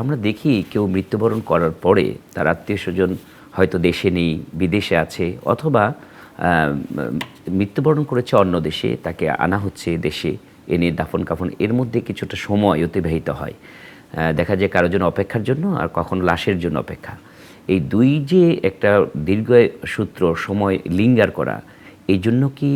আমরা দেখি কেউ মৃত্যুবরণ করার পরে তার আত্মীয়স্বজন হয়তো দেশে নেই, বিদেশে আছে, অথবা মৃত্যুবরণ করেছে অন্য দেশে, তাকে আনা হচ্ছে দেশে, এনে দাফন কাফন, এর মধ্যে কিছুটা সময় অতিবাহিত হয়। দেখা যায় কারোর জন্য অপেক্ষার জন্য আর কখনো লাশের জন্য অপেক্ষা। এই দুই যে একটা দীর্ঘ সূত্র সময় লিঙ্গার করা, এই জন্য কি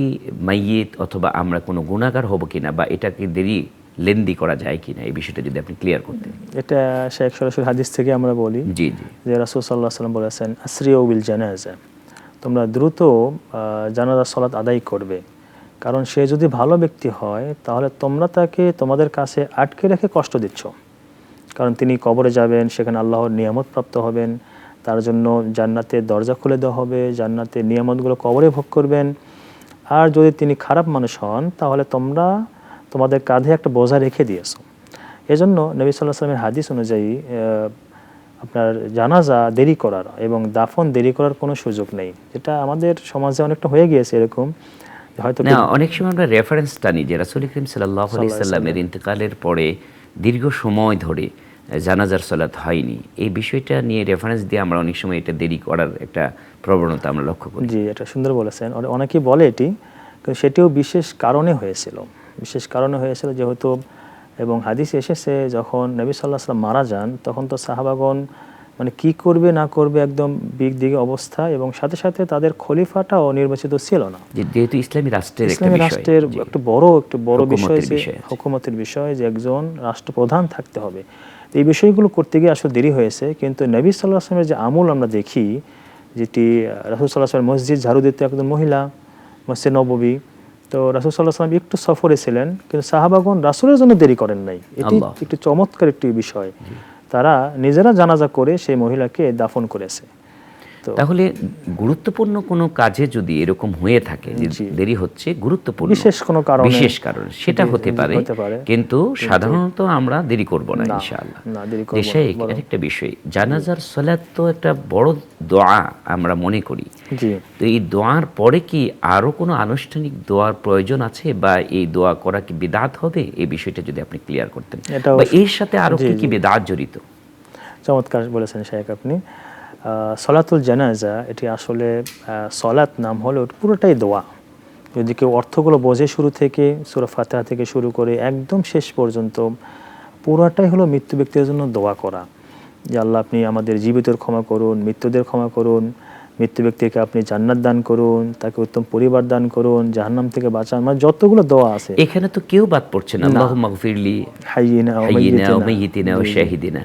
মাইয়িত অথবা আমরা কোনো গুণাগার হব কিনা, বা এটা কি দেরি লেন্দি করা যায় কিনা, এই বিষয়টা যদি আপনি ক্লিয়ার করতেন। এটা শেখ সরাসরি হাদিস থেকে আমরা বলি জি জি, যে রাসূল সাল্লাল্লাহু আলাইহি ওয়াসাল্লাম বলেছেন, আসরিউ বিল জানাজা, তোমরা দ্রুত জানাজার সালাত আদায় করবে, কারণ সে যদি ভালো ব্যক্তি হয় তাহলে তোমরা তাকে তোমাদের কাছে আটকে রেখে কষ্ট দিচ্ছ। কারণ তিনি কবরে যাবেন, সেখানে আল্লাহর নিয়ামত প্রাপ্ত হবেন, তার জন্য জান্নাতের দরজা খুলে দেওয়া হবে, জান্নাতের নিয়ামতগুলো কবরে ভোগ করবেন। আর যদি তিনি খারাপ মানুষ হন তাহলে তোমরা তোমাদের কাঁধে একটা বোঝা রেখে দিয়েছো। এজন্য নবী সাল্লাল্লাহু আলাইহি ওয়াসাল্লামের হাদিস অনুযায়ী আপনার জানাজা দেরি করার এবং দাফন দেরি করার কোনো সুযোগ নেই, যেটা আমাদের সমাজে অনেকটা হয়ে গিয়েছে এরকম। হয়তো না, অনেক সময় আমরা রেফারেন্স টানি যে রাসূল করিম সাল্লাল্লাহু আলাইহি সাল্লামের ইন্তেকালের পরে দীর্ঘ সময় ধরে জানাজার সালাত হয়নি, এই বিষয়টা নিয়ে রেফারেন্স দিয়ে আমরা অনেক সময় এটা দেরি করার একটা প্রবণতা আমরা লক্ষ্য করি। জি, এটা সুন্দর বলেছেন। অনেকেই বলে এটি, কিন্তু সেটিও বিশেষ কারণে হয়েছিল। বিশেষ কারণে হয়েছিল যেহেতু, এবং হাদিস এসেছে যখন নবী সাল্লাল্লাহু আলাইহি ওয়াসাল্লাম মারা যান তখন তো সাহাবাগণ মানে কি করবে না করবে একদম দিকে অবস্থা, এবং সাথে সাথে তাদের খলিফাটাও নির্বাচিত ছিল না। যেহেতু ইসলামী রাষ্ট্রের একটা ইসলামী বিষয়, রাষ্ট্রের একটু বড় বিষয় যে বিষয় আছে। হুকুমতের বিষয়, যে একজন রাষ্ট্রপ্রধান থাকতে হবে। এই বিষয়গুলো করতে গিয়ে আসলে দেরি হয়েছে। কিন্তু নবী সাল্লাল্লাহু আলাইহি ওয়াসাল্লামের যে আমল আমরা দেখি, যেটি রাসূল সাল্লাল্লাহু আলাইহি ওয়াসাল্লাম মসজিদ ঝাড়ু দিতে একজন মহিলা, মসজিদ নববী, তো রাসূল সাল্লাল্লাহু আলাইহি ওয়াসাল্লাম একটু সফরে ছিলেন, কিন্তু সাহাবাগণ রাসূলের জন্য দেরি করেন নাই। এটি একটি চমৎকার একটি বিষয়। তারা নিজেরা জানাজা করে সেই মহিলাকে দাফন করেছে। তাহলে গুরুত্বপূর্ণ কোনো কাজে যদি এরকম হয়ে থাকে যে দেরি হচ্ছে, গুরুত্বপূর্ণ বিশেষ কোনো কারণে, সেটা হতে পারে, কিন্তু সাধারণত আমরা দেরি করব না ইনশাআল্লাহ। শেখ, আরেকটা বিষয়, জানাজার সালাত তো একটা বড় দোয়া আমরা মনে করি। তো এই দোয়ার পরে কি আরো কোনো আনুষ্ঠানিক দোয়ার প্রয়োজন আছে, বা এই দোয়া করা কি বিদআত হবে, এই বিষয়টা যদি আপনি ক্লিয়ার করতেন, বা এর সাথে আরো কি কি বিদআত জড়িত। চমৎকার বলেছেন শেখ আপনি। সলাতুল জানাজা এটি আসলে সলাত নাম হলো পুরোটাই দোয়া। যদি কেউ অর্থগুলো বোঝে, শুরু থেকে সূরা ফাতিহা থেকে শুরু করে একদম শেষ পর্যন্ত পুরোটাই হলো মৃত্যু ব্যক্তির জন্য দোয়া করা, যে আল্লাহ আপনি আমাদের জীবিতদের ক্ষমা করুন, মৃত্যুদের ক্ষমা করুন, মৃত্যু ব্যক্তিকে আপনি জান্নাত দান করুন, তাকে উত্তম পরিবার দান করুন, জাহান্নাম থেকে বাঁচান, মানে যতগুলো দোয়া আছে এখানে তো কেউ বাদ পড়ছে না। আল্লাহুম্মা গফিরলি হাইয়িনা ওয়া মাইয়িতিনা ওয়া শাহিদিনা।